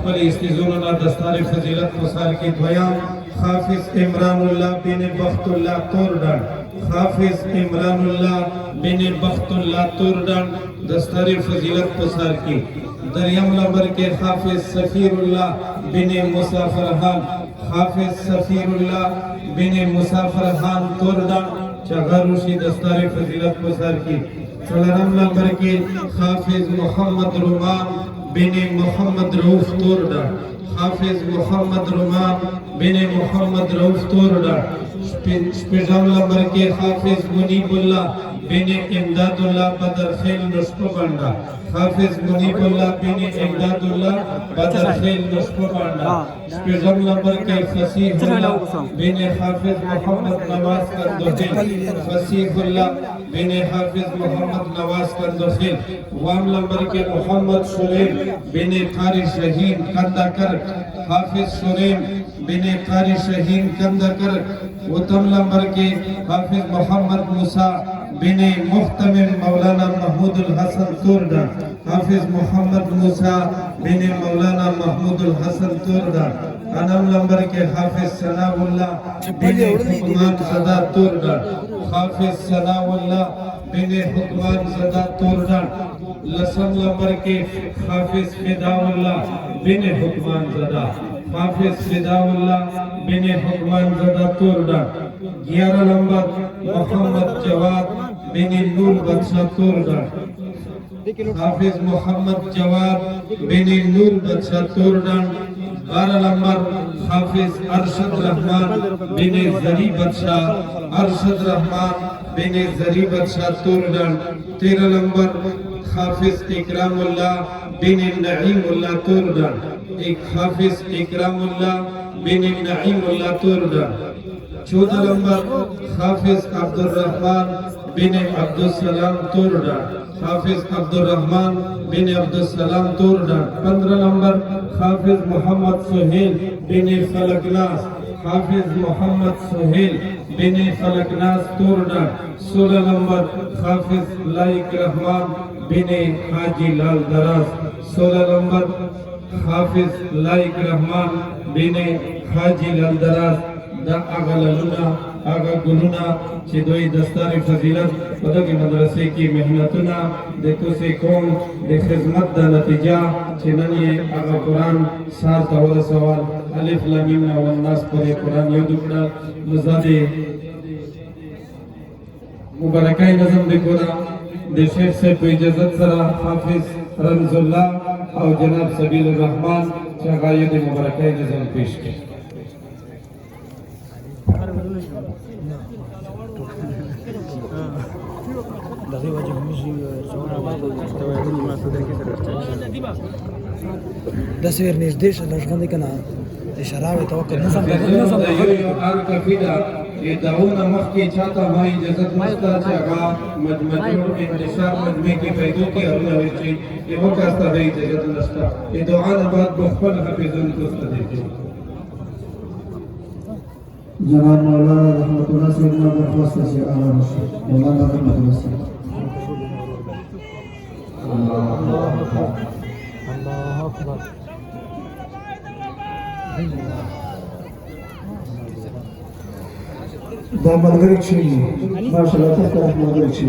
इस्तिज़ोना दस्तार फजीलत मुसार की द्वयाम हाफिज इमरानुल्लाह बिन बख्तुल्लाह तोरडन हाफिज इमरानुल्लाह बिन बख्तुल्लाह तोरडन दस्तार फजीलत मुसार की दरियाम नंबर के हाफिज सफीरुल्लाह बिन मुसाफर खान हाफिज सफीरुल्लाह बिन मुसाफर खान तोरडन चगरुशी दस्तार फजीलत मुसार की सलाम नंबर के हाफिज मोहम्मद रुमान बिन मोहम्मद रऊफ तोरडा हाफिज मोहम्मद रुमान बिन मोहम्मद रऊफ तोरडा स्पेशल नंबर के हाफिज मुनीबुल्लाह बिन इमदादुल्लाह बदरखेल नुस्खोबांडा हाफिज मुनीबुल्लाह बिन इमदादुल्लाह बदरखेल नुस्खोबांडा स्पेशल नंबर के फसीहुल्लाह बिन हाफिज मोहम्मद नवाज कंदोखिल फसीहुल्लाह बिन हाफिज मोहम्मद नवाज कंदोखिल वाम नंबर के मोहम्मद शुरेम बिन कारी शहीन कंदाकर हाफिज शुरेम बिन कारी शहीन कंदाकर उत्तम नंबर के हाफिज मोहम्मद मूसा बिन मुख्तमिम मौलाना महमूदुल हसन तोरडा हाफिज मोहम्मद मूसा बिन मौलाना महमूदुल हसन तोरडा अनम नंबर के हाफिज सनाउल्लाह बिन हुक्मान ज़दा तोरडा हाफिज सनाउल्लाह बिन हुक्मान ज़दा तोरडा लसम नंबर के हाफिज फिदाउल्लाह बिन हुक्मान ज़दा हाफिज फिदाउल्लाह बिन हुक्मान ज़दा तोरडा 11 नंबर मोहम्मद जवाद बिन नूर बख्शा तोरडा हाफिज मोहम्मद जवाद बिन नूर बख्शा तोरडा 12 नंबर हाफिज अरशद रहमान बिन जरी बख्शा अरशद रहमान बिन जरी बख्शा तोरडा 13 नंबर हाफिज इकरामुल्लाह बिन नईमुल्लाह तोरडा एक हाफिज इकरामुल्लाह बिन नईमुल्लाह तोरडा 14 नंबर हाफिज अब्दुल रहमान बिन अब्दुल सलाम तोरडा हाफिज अब्दुल रहमान बिन अब्दुल सलाम तोरडा 15 नंबर हाफिज मोहम्मद सुहेल बिन फलकनास हाफिज मोहम्मद सुहेल बिन फलकनास तोरडा 16 नंबर हाफिज लाइक रहमान बिन हाजी लाल दराज 16 नंबर हाफिज लाइक रहमान बिन हाजी लाल दराज दा आगा ललुना आगा गुलुना چې دوی دستار فضیلت په دغه مدرسې کې محنتونه د کوسې قوم د خدمت د نتیجه چې نن یې هغه قرآن سار ته ورسول الف لام میم والناس پورې قرآن یو دکړه نو زده مبارکای نظم د کورا د شیخ صاحب په اجازه سره حافظ رمز الله او جناب سبیل الرحمن چې هغه یې د مبارکای نظم پیش کړي دغه وجه مشي د سویر نږدې شه لږغندې کنه اشاره توقع نظم یو ار کفیدا یدعون مخکی چاته ما اجازه مستا چې هغه مجموع انتشار مجموعه کې پیدا کی هرونه وچی یو کاسته د اجازه نشتا ای دعا نه بعد بخل حافظون توسته دي جناب مولانا رحمت الله سیدنا درخواست سے اعلی رشید مولانا رحمت الله سیدنا الله اکبر دا ملګری چې ماشاءالله تاسو ملګری چې